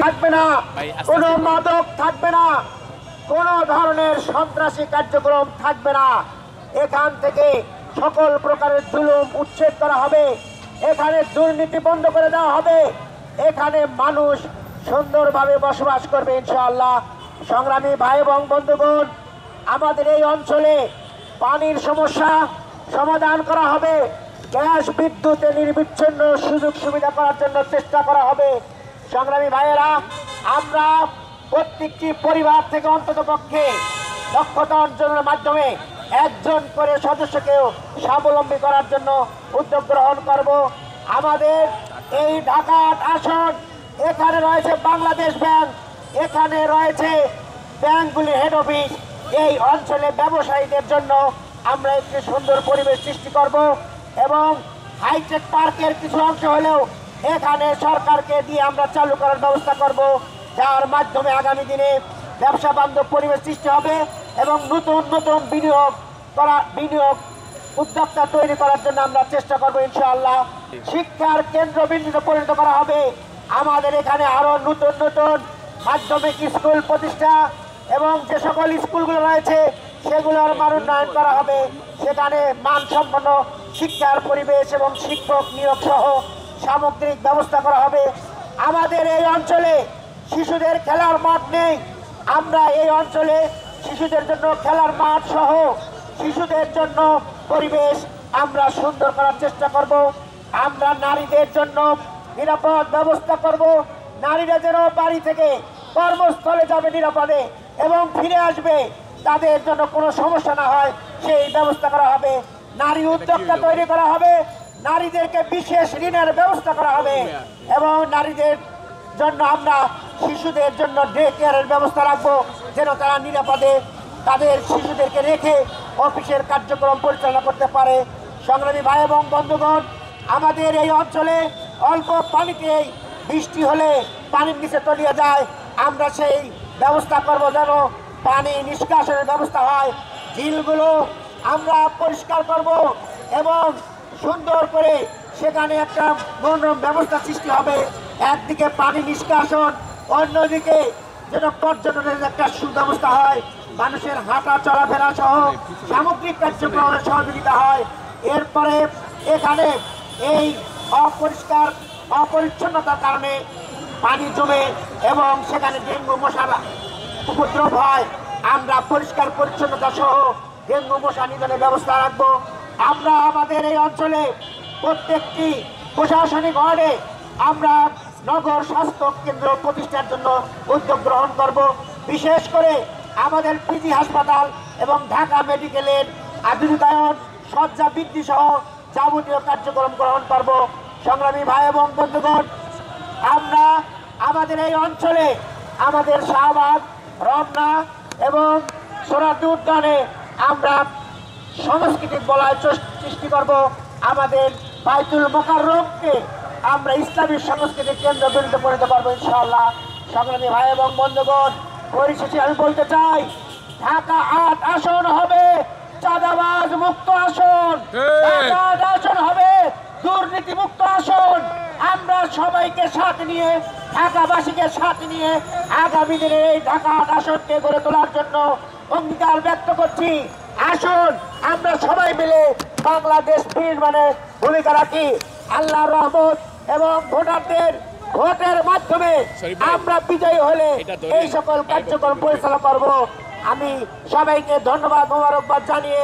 থাকবে না, কোনো মাদক থাকবে না, কোনো ধরনের সন্ত্রাসী কার্যক্রম থাকবে না। এখান থেকে সকল প্রকারের জুলুম উচ্ছেদ করা হবে, এখানে দুর্নীতি বন্ধ করে দেওয়া হবে, এখানে মানুষ সুন্দরভাবে বসবাস করবে ইনশাআল্লাহ। সংগ্রামী ভাই এবং বন্ধুগণ, আমাদের এই অঞ্চলে পানির সমস্যা সমাধান করা হবে, গ্যাস বিদ্যুতে নির্বিচ্ছিন্ন সুযোগ সুবিধা করার জন্য চেষ্টা করা হবে। সংগ্রামী ভাইয়েরা, আমরা প্রত্যেকটি পরিবার থেকে অন্ততপক্ষে দক্ষতা অর্জনের মাধ্যমে একজন করে সদস্যকেও স্বাবলম্বী করার জন্য উদ্যোগ গ্রহণ করব। আমাদের এই ঢাকা আসন, এখানে রয়েছে বাংলাদেশ ব্যাংক, এখানে রয়েছে ব্যাংকগুলির হেড অফিস। এই অঞ্চলে ব্যবসায়ীদের জন্য আমরা একটি সুন্দর পরিবেশ সৃষ্টি করব এবং হাইটেক পার্কের কিছু অংশ হলেও এখানে সরকারকে দিয়ে আমরা চালু করার ব্যবস্থা করব, যার মাধ্যমে আগামী দিনে ব্যবসা বান্ধব পরিবেশ সৃষ্টি হবে এবং নতুন নতুন বিনিয়োগ উদ্যোক্তা তৈরি করার জন্য আমরা চেষ্টা করবো ইনশাআল্লাহ। শিক্ষার কেন্দ্রবিন্দুতে পরিণত করা হবে। আমাদের এখানে আরো নতুন নতুন মাধ্যমিক স্কুল প্রতিষ্ঠা এবং যে সকল স্কুলগুলো রয়েছে সেগুলোর মান উন্নয়ন করা হবে। সেখানে মানসম্পন্ন শিক্ষার পরিবেশ এবং শিক্ষক নিয়োগ সহ সামগ্রিক ব্যবস্থা করা হবে। আমাদের এই অঞ্চলে শিশুদের খেলার মাঠ নেই, আমরা এই অঞ্চলে শিশুদের জন্য খেলার মাঠ সহ শিশুদের জন্য পরিবেশ আমরা সুন্দর করার চেষ্টা করব। আমরা নারীদের জন্য নিরাপদ ব্যবস্থা করব, নারীরা যেন বাড়ি থেকে কর্মস্থলে যাবে নিরাপদে এবং ফিরে আসবে, তাদের জন্য কোনো সমস্যা না হয় সেই ব্যবস্থা করা হবে। নারী উদ্যোক্তা তৈরি করা হবে, নারীদেরকে বিশেষ ঋণের ব্যবস্থা করা হবে এবং নারীদের জন্য আমরা শিশুদের জন্য ডে কেয়ারের ব্যবস্থা রাখবো, যেন তারা নিরাপদে তাদের শিশুদেরকে রেখে অফিসের কার্যক্রম পরিচালনা করতে পারে। সংগ্রামী ভাই এবং বন্ধুগণ, আমাদের এই অঞ্চলে অল্প পানিতেই বৃষ্টি হলে পানির নিচে তলিয়ে যায়, আমরা সেই ব্যবস্থা করব যেন পানি নিষ্কাশনের ব্যবস্থা হয়। ঝিলগুলো আমরা পরিষ্কার করব এবং সুন্দর করে সেখানে একটা মনোরম ব্যবস্থা সৃষ্টি হবে। একদিকে পানি নিষ্কাশন, অন্যদিকে যেন পর্যটনের একটা সুব্যবস্থা হয়, মানুষের হাঁটা চলাফেরা সহ সামগ্রিক কার্যক্রমের সহযোগিতা হয়। এরপরে এখানে এই অপরিচ্ছন্নতার কারণে পানি জমে এবং সেখানে ডেঙ্গু মশার উপদ্রব হয়, আমরা পরিষ্কার পরিচ্ছন্নতা সহ ডেঙ্গু মশা নিধনের ব্যবস্থা রাখবো। আমরা আমাদের এই অঞ্চলে প্রত্যেকটি প্রশাসনিক ওয়ার্ডে আমরা নগর স্বাস্থ্য কেন্দ্র প্রতিষ্ঠার জন্য উদ্যোগ গ্রহণ করব। বিশেষ করে আমাদের পিজি হাসপাতাল এবং ঢাকা মেডিকেলের আধুনিকায়ন, শয্যা বৃদ্ধি সহ যাবতীয় কার্যক্রম গ্রহণ করব। সংগ্রামী ভাই এবং বন্ধুগণ, আমরা আমাদের এই অঞ্চলে আমাদের শাহবাগ, রমনা এবং সোহরাওয়ার্দী উদ্যানে আমরা সাংস্কৃতিক বলয় সৃষ্টি করব। আমাদের বাইতুল মোকাররমকে আমরা ইসলামী সাংস্কৃতিক কেন্দ্র বিন্দুতে পরিণত করবো ইনশাআল্লাহ। সংগ্রামী ভাই এবং বন্ধুগণ, পরিশেষে আমি বলতে চাই, ঢাকা ৮ আসন হবে চাঁদাবাজ মুক্ত আসন, ঢাকা ৮ আসন হবে দুর্নীতি মুক্ত আসন। আমরা সবাইকে সাথে নিয়ে, ঢাকাবাসীকে সাথে নিয়ে আগামী দিনে এই ঢাকা ৮ আসনকে গড়ে তোলার জন্য অঙ্গীকার ব্যক্ত করছি। আসুন আমরা সবাই মিলে বাংলাদেশ নির্মাণে ভূমিকা রাখি। আল্লাহর রহমত এবং ভোটারদের ভোটের মাধ্যমে আমরা বিজয়ী হলে এই সকল কার্যক্রম পরিচালনা করব। আমি সবাইকে ধন্যবাদ মোবারকবাদ জানিয়ে